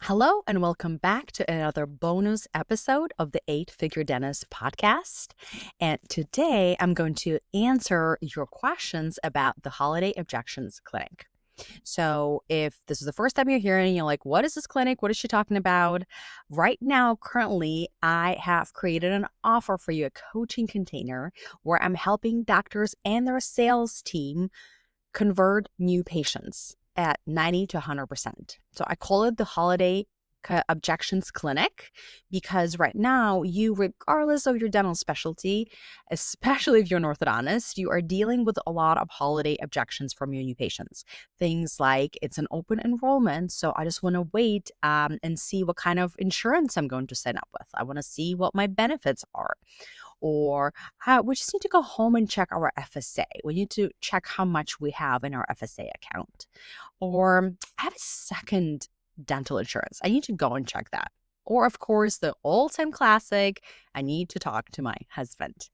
Hello, and welcome back to another bonus episode of the Eight Figure Dentist podcast. And today I'm going to answer your questions about the Holiday Objections Clinic. So, if this is the first time you're hearing, you're like, what is this clinic? What is she talking about? Right now, currently, I have created an offer for you, a coaching container where I'm helping doctors and their sales team convert new patients at 90 to 100%. So I call it the Holiday Objections Clinic because right now, you, regardless of your dental specialty, especially if you're an orthodontist, you are dealing with a lot of holiday objections from your new patients. Things like it's an open enrollment, so I just want to wait and see what kind of insurance I'm going to sign up with. I want to see what my benefits are. Or we just need to go home and check our FSA. We need to check how much we have in our FSA account. Or I have a second dental insurance. I need to go and check that. Or, of course, the all-time classic, I need to talk to my husband.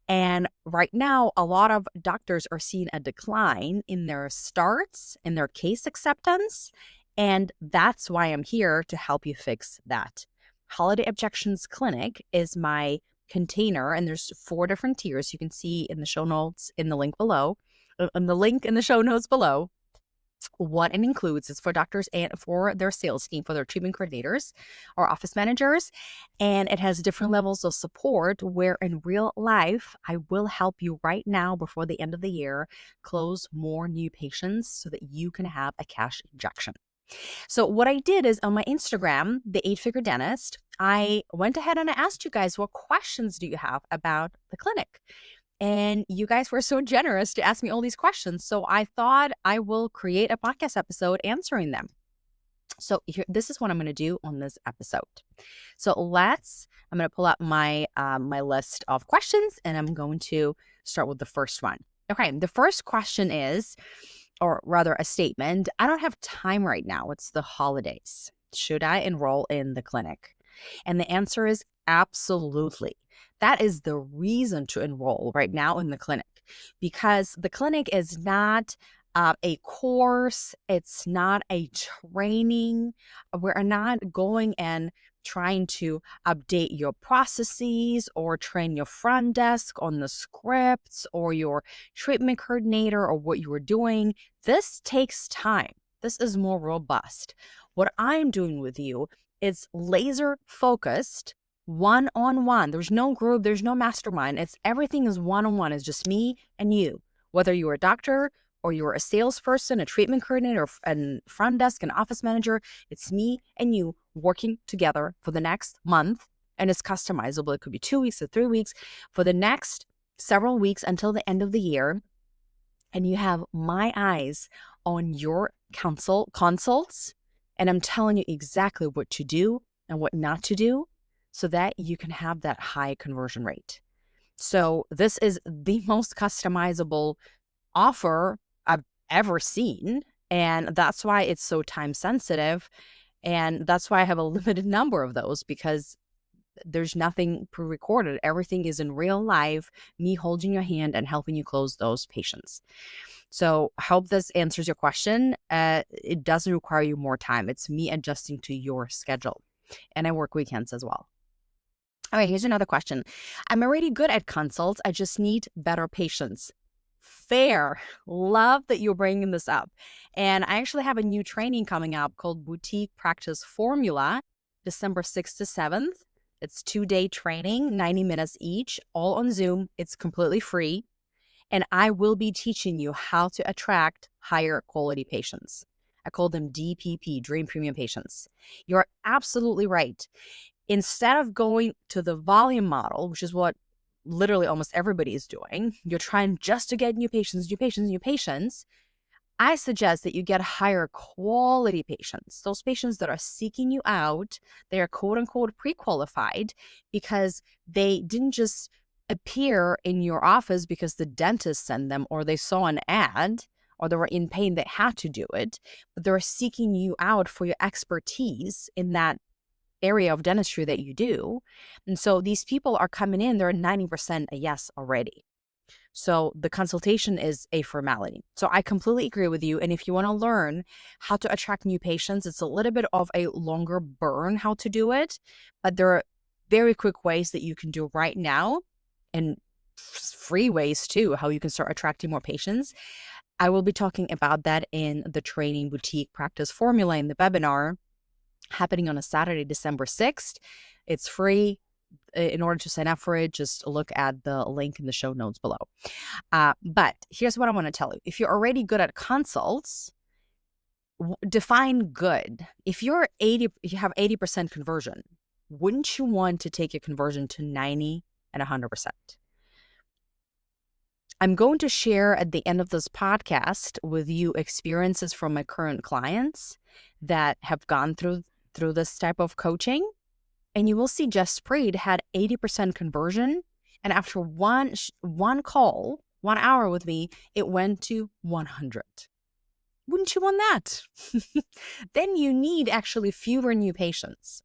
And right now, a lot of doctors are seeing a decline in their starts, in their case acceptance. And that's why I'm here to help you fix that. Holiday Objections Clinic is my container, and there's 4 different tiers you can see in the show notes in the link below, in the link in the show notes below. What it includes is for doctors and for their sales team, for their treatment coordinators or office managers. And it has different levels of support where in real life, I will help you right now before the end of the year close more new patients so that you can have a cash injection. So what I did is on my Instagram, the 8-Figure Dentist, I went ahead and I asked you guys, what questions do you have about the clinic? And you guys were so generous to ask me all these questions. So I thought I will create a podcast episode answering them. So this is what I'm going to do on this episode. So I'm going to pull up my my list of questions, and I'm going to start with the first one. Okay, the first question is, or rather a statement, I don't have time right now. It's the holidays. Should I enroll in the clinic? And the answer is absolutely. That is the reason to enroll right now in the clinic, because the clinic is not a course. It's not a training. We're not going and trying to update your processes or train your front desk on the scripts or your treatment coordinator or what you are doing. This takes time. This is more robust. What I'm doing with you is laser focused, one-on-one. There's no group, there's no mastermind. Everything is one-on-one. It's just me and you. Whether you're a doctor or you're a salesperson, a treatment coordinator, a front desk, an office manager, it's me and you working together for the next month. And it's customizable. It could be 2 weeks or 3 weeks for the next several weeks until the end of the year. And you have my eyes on your consults. And I'm telling you exactly what to do and what not to do so that you can have that high conversion rate. So this is the most customizable offer I've ever seen. And that's why it's so time sensitive. And that's why I have a limited number of those, because there's nothing pre-recorded. Everything is in real life, me holding your hand and helping you close those patients. So I hope this answers your question. It doesn't require you more time. It's me adjusting to your schedule. And I work weekends as well. All right, here's another question. I'm already good at consults. I just need better patients. Fair. Love that you're bringing this up. And I actually have a new training coming up called Boutique Practice Formula, December 6th to 7th. It's 2-day training, 90 minutes each, all on Zoom. It's completely free. And I will be teaching you how to attract higher quality patients. I call them DPP, Dream Premium Patients. You're absolutely right. Instead of going to the volume model, which is what literally almost everybody is doing, you're trying just to get new patients. I suggest that you get higher quality patients, those patients that are seeking you out. They are quote unquote pre-qualified because they didn't just appear in your office because the dentist sent them or they saw an ad or they were in pain, they had to do it, but they're seeking you out for your expertise in that area of dentistry that you do. And so these people are coming in, they're 90% a yes already. So the consultation is a formality. So I completely agree with you. And if you want to learn how to attract new patients, it's a little bit of a longer burn how to do it, but there are very quick ways that you can do right now, and free ways too, how you can start attracting more patients. I will be talking about that in the Training Boutique Practice Formula in the webinar happening on a Saturday, December 6th. It's free. In order to sign up for it, just look at the link in the show notes below. But here's what I want to tell you. If you're already good at consults, define good. If you have 80% conversion, wouldn't you want to take your conversion to 90 and 100%? I'm going to share at the end of this podcast with you experiences from my current clients that have gone through this type of coaching. And you will see Jaspreet had 80% conversion. And after one call, 1 hour with me, it went to 100. Wouldn't you want that? Then you need actually fewer new patients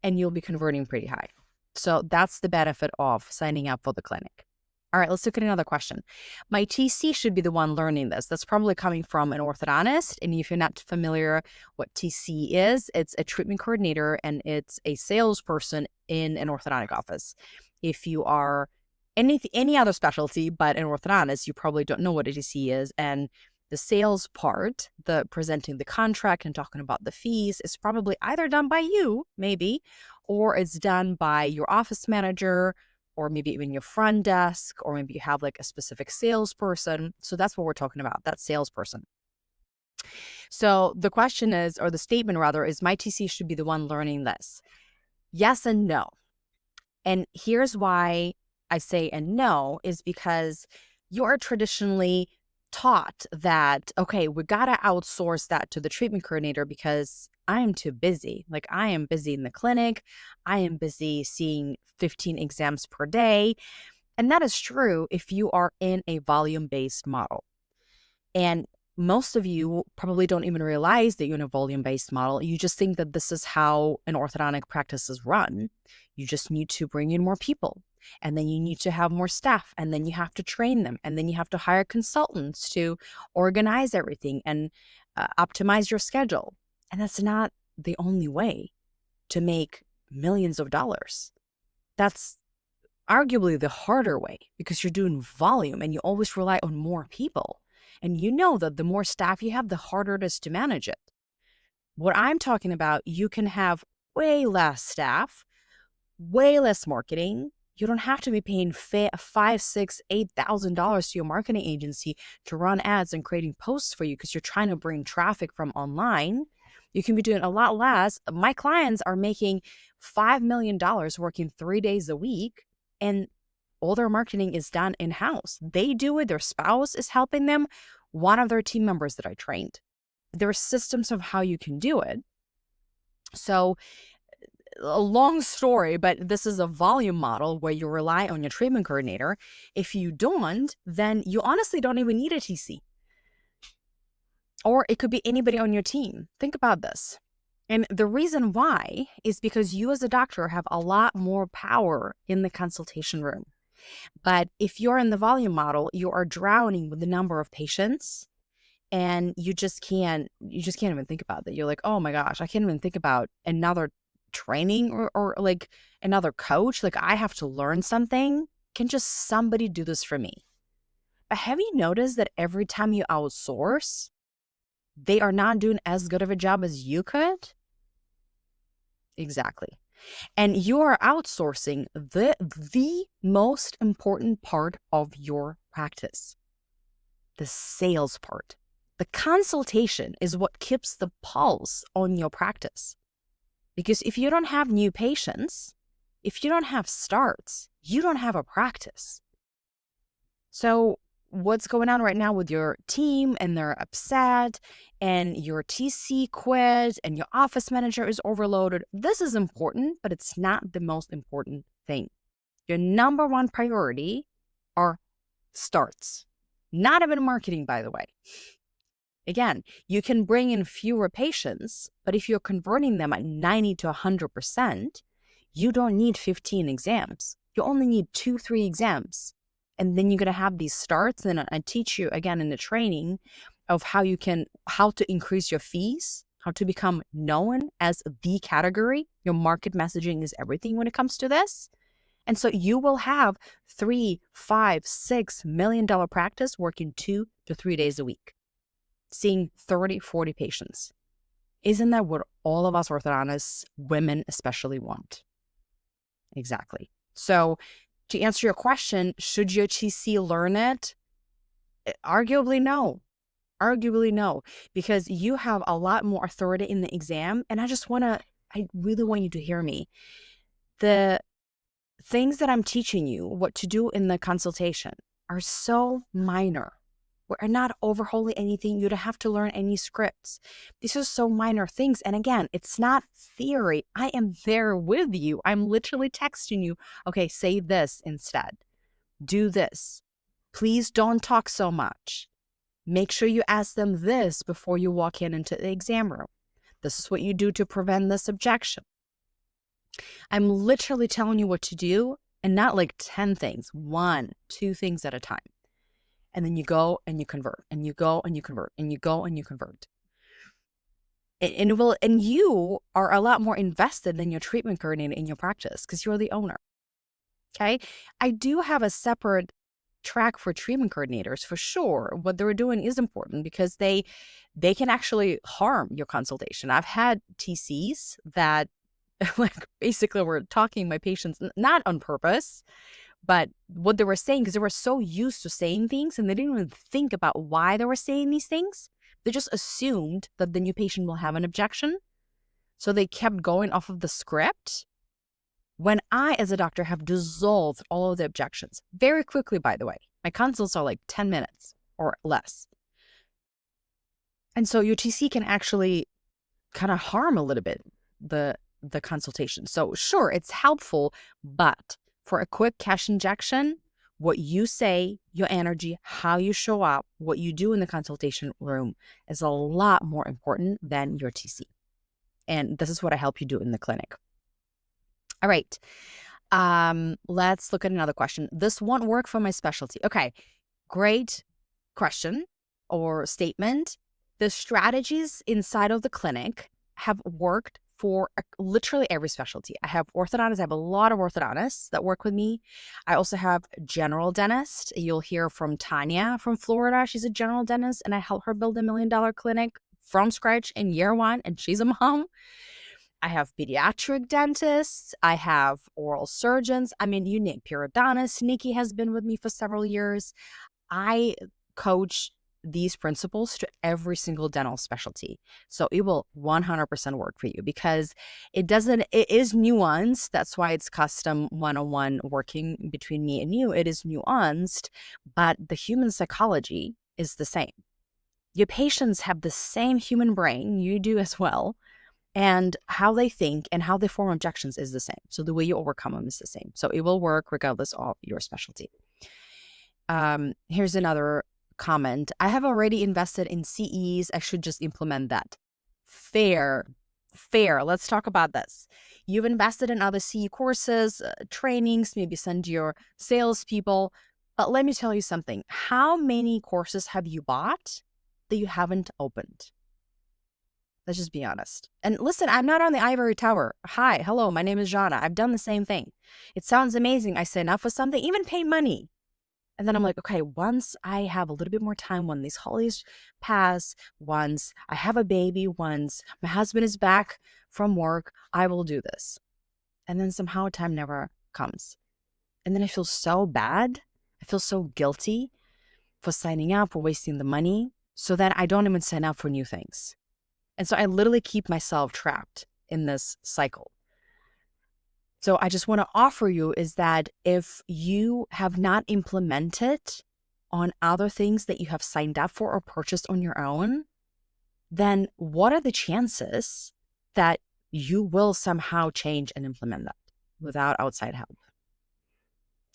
and you'll be converting pretty high. So that's the benefit of signing up for the clinic. All right, let's look at another question. My TC should be the one learning this. That's probably coming from an orthodontist. And if you're not familiar what TC is, it's a treatment coordinator and it's a salesperson in an orthodontic office. If you are any other specialty but an orthodontist, you probably don't know what a TC is. And the sales part, the presenting the contract and talking about the fees, is probably either done by you, maybe, or it's done by your office manager, or maybe even your front desk, or maybe you have like a specific salesperson. So that's what we're talking about, that salesperson. So the question is, or the statement rather, is my TC should be the one learning this. Yes and no. And here's why I say and no is because you're traditionally taught that, okay, we got to outsource that to the treatment coordinator because I am too busy. Like I am busy in the clinic. I am busy seeing 15 exams per day. And that is true if you are in a volume-based model. And most of you probably don't even realize that you're in a volume-based model. You just think that this is how an orthodontic practice is run. You just need to bring in more people. And then you need to have more staff, and then you have to train them, and then you have to hire consultants to organize everything and optimize your schedule. And that's not the only way to make millions of dollars. That's arguably the harder way because you're doing volume and you always rely on more people. And you know that the more staff you have, the harder it is to manage it. What I'm talking about, you can have way less staff, way less marketing. You don't have to be paying $5,000, $6,000, $8,000 to your marketing agency to run ads and creating posts for you because you're trying to bring traffic from online. You can be doing a lot less. My clients are making $5 million working 3 days a week, and all their marketing is done in-house. They do it. Their spouse is helping them. One of their team members that I trained. There are systems of how you can do it. So a long story, but this is a volume model where you rely on your treatment coordinator. If you don't, then you honestly don't even need a TC. Or it could be anybody on your team. Think about this. And the reason why is because you as a doctor have a lot more power in the consultation room. But if you're in the volume model, you are drowning with the number of patients. And you just can't even think about that. You're like, oh my gosh, I can't even think about another training or like another coach. Like I have to learn something. Can just somebody do this for me? But have you noticed that every time you outsource, they are not doing as good of a job as you could? Exactly. And you are outsourcing the most important part of your practice, the sales part. The consultation is what keeps the pulse on your practice. Because if you don't have new patients, if you don't have starts, you don't have a practice. So what's going on right now with your team, and they're upset, and your TC quit, and your office manager is overloaded? This is important, but it's not the most important thing. Your number one priority are starts. Not even marketing, by the way. Again, you can bring in fewer patients, but if you're converting them at 90 to 100%, you don't need 15 exams. You only need 2-3 exams And then you're going to have these starts. And I teach you again in the training of how to increase your fees, how to become known as the category. Your market messaging is everything when it comes to this. And so you will have $3, $5, $6 million practice working 2 to 3 days a week, seeing 30, 40 patients. Isn't that what all of us orthodontists, women especially, want? Exactly. So to answer your question, should your TC learn it? Arguably no. Arguably no, because you have a lot more authority in the exam. And I really want you to hear me. The things that I'm teaching you what to do in the consultation are so minor. We're not overhauling anything. You don't have to learn any scripts. These are so minor things. And again, it's not theory. I am there with you. I'm literally texting you. Okay, say this instead. Do this. Please don't talk so much. Make sure you ask them this before you walk into the exam room. This is what you do to prevent this objection. I'm literally telling you what to do, and not like 10 things, 1, 2 things at a time. And then you go and you convert, and you go and you convert, and you go and you convert. And you are a lot more invested than your treatment coordinator in your practice because you're the owner. Okay. I do have a separate track for treatment coordinators for sure. What they're doing is important because they can actually harm your consultation. I've had TCs that like basically were talking my patients, not on purpose, but what they were saying, because they were so used to saying things and they didn't even think about why they were saying these things. They just assumed that the new patient will have an objection. So they kept going off of the script. When I, as a doctor, have dissolved all of the objections very quickly, by the way, my consults are like 10 minutes or less. And so your TC can actually kind of harm a little bit the consultation. So sure, it's helpful, but for a quick cash injection, what you say, your energy, how you show up, what you do in the consultation room is a lot more important than your TC. And this is what I help you do in the clinic. All right. Let's look at another question. This won't work for my specialty. Okay. Great question or statement. The strategies inside of the clinic have worked for literally every specialty. I have orthodontists. I have a lot of orthodontists that work with me. I also have general dentists. You'll hear from Tanya from Florida. She's a general dentist, and I help her build $1 million clinic from scratch in year 1, and she's a mom. I have pediatric dentists. I have oral surgeons. I mean, you name periodontists. Nikki has been with me for several years. I coach these principles to every single dental specialty. So it will 100% work for you because it is nuanced. That's why it's custom one-on-one working between me and you. It is nuanced, but the human psychology is the same. Your patients have the same human brain. You do as well. And how they think and how they form objections is the same. So the way you overcome them is the same. So it will work regardless of your specialty. Here's another comment. I have already invested in CEs. I should just implement that. Fair. Let's talk about this. You've invested in other CE courses, trainings, maybe send your salespeople. But let me tell you something. How many courses have you bought that you haven't opened? Let's just be honest. And listen, I'm not on the ivory tower. Hi, hello, my name is Zhanna. I've done the same thing. It sounds amazing. I sign up for something, even pay money. And then I'm like, okay, once I have a little bit more time, when these holidays pass, once I have a baby, once my husband is back from work, I will do this. And then somehow time never comes. And then I feel so bad. I feel so guilty for signing up, for wasting the money, so that I don't even sign up for new things. And so I literally keep myself trapped in this cycle. So I just want to offer you is that if you have not implemented on other things that you have signed up for or purchased on your own, then what are the chances that you will somehow change and implement that without outside help?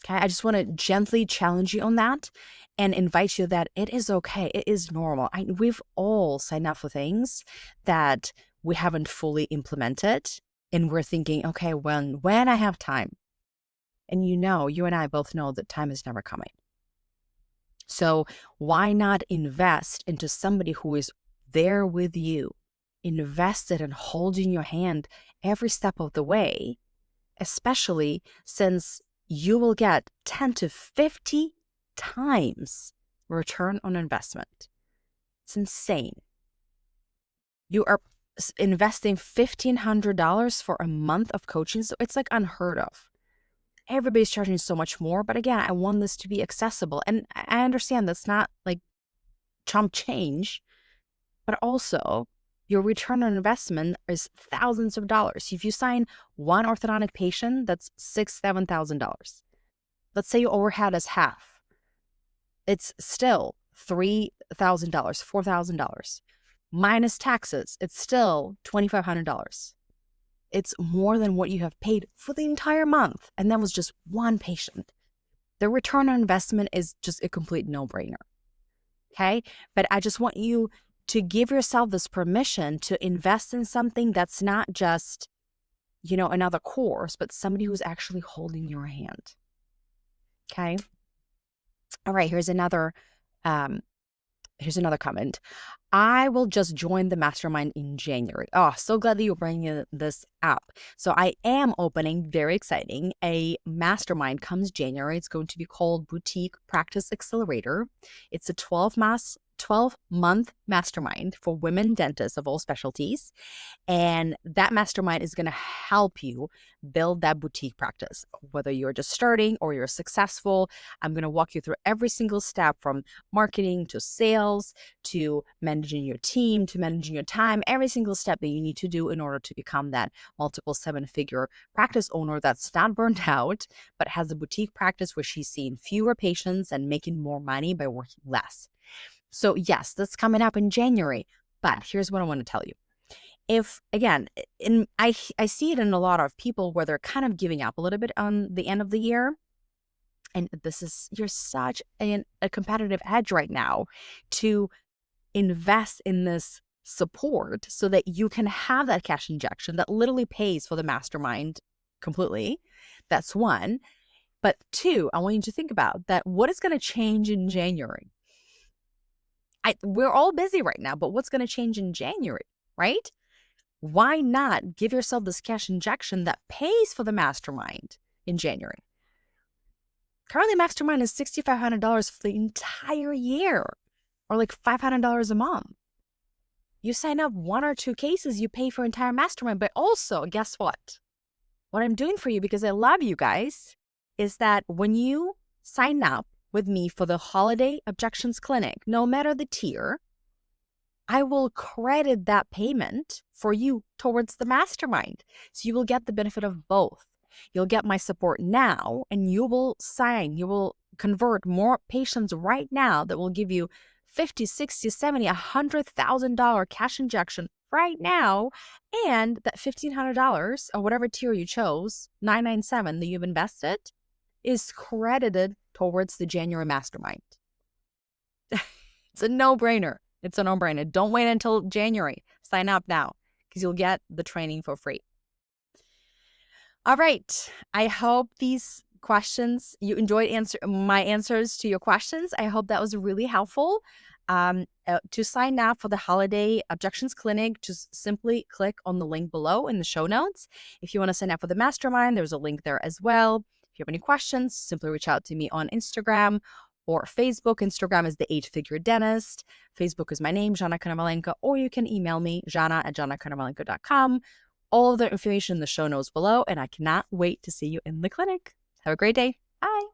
Okay, I just want to gently challenge you on that and invite you that it is okay. It is normal. We've all signed up for things that we haven't fully implemented. And we're thinking, okay, when I have time. And you and I both know that time is never coming. So why not invest into somebody who is there with you, invested in holding your hand every step of the way, especially since you will get 10 to 50 times return on investment. It's insane. You are investing $1,500 for a month of coaching. So it's like unheard of. Everybody's charging so much more. But again, I want this to be accessible. And I understand that's not like chump change, but also your return on investment is thousands of dollars. If you sign one orthodontic patient, that's $6,000, $7,000. Let's say your overhead is half. It's still $3,000, $4,000. Minus taxes, it's still $2,500. It's more than what you have paid for the entire month. And that was just one patient. The return on investment is just a complete no-brainer. Okay? But I just want you to give yourself this permission to invest in something that's not just, another course, but somebody who's actually holding your hand. Okay? All right, here's another comment. I will just join the mastermind in January. Oh, so glad that you're bringing this up. So I am opening, very exciting, a mastermind comes January. It's going to be called Boutique Practice Accelerator. It's a 12-month mastermind for women dentists of all specialties. And that mastermind is going to help you build that boutique practice. Whether you're just starting or you're successful, I'm going to walk you through every single step from marketing to sales to managing your team to managing your time, every single step that you need to do in order to become that multiple 7-figure practice owner that's not burned out, but has a boutique practice where she's seeing fewer patients and making more money by working less. So yes, that's coming up in January. But here's what I want to tell you. If, again, I see it in a lot of people where they're kind of giving up a little bit on the end of the year. And you're such a competitive edge right now to invest in this support so that you can have that cash injection that literally pays for the mastermind completely. That's one. But two, I want you to think about that. What is going to change in January? We're all busy right now, but what's going to change in January, right? Why not give yourself this cash injection that pays for the mastermind in January? Currently, mastermind is $6,500 for the entire year, or like $500 a month. You sign up 1 or 2 cases, you pay for entire mastermind. But also, guess what? What I'm doing for you, because I love you guys, is that when you sign up with me for the Holiday Objections Clinic, no matter the tier, I will credit that payment for you towards the mastermind. So you will get the benefit of both. You'll get my support now, and you will convert more patients right now that will give you $50,000, $60,000, $70,000, $100,000 cash injection right now. And that $1,500 or whatever tier you chose, $997 that you've invested, is credited towards the January mastermind. It's a no-brainer. It's a no-brainer. Don't wait until January. Sign up now because you'll get the training for free. All right. I hope these questions, you enjoyed my answers to your questions. I hope that was really helpful. To sign up for the Holiday Objections Clinic, just simply click on the link below in the show notes. If you want to sign up for the mastermind, there's a link there as well. If you have any questions, simply reach out to me on Instagram or Facebook. Instagram is the 8-Figure Dentist. Facebook is my name, Zhanna Konovalenko, or you can email me, zhanna@zhannakonovalenko.com. All of the information in the show notes below, and I cannot wait to see you in the clinic. Have a great day. Bye.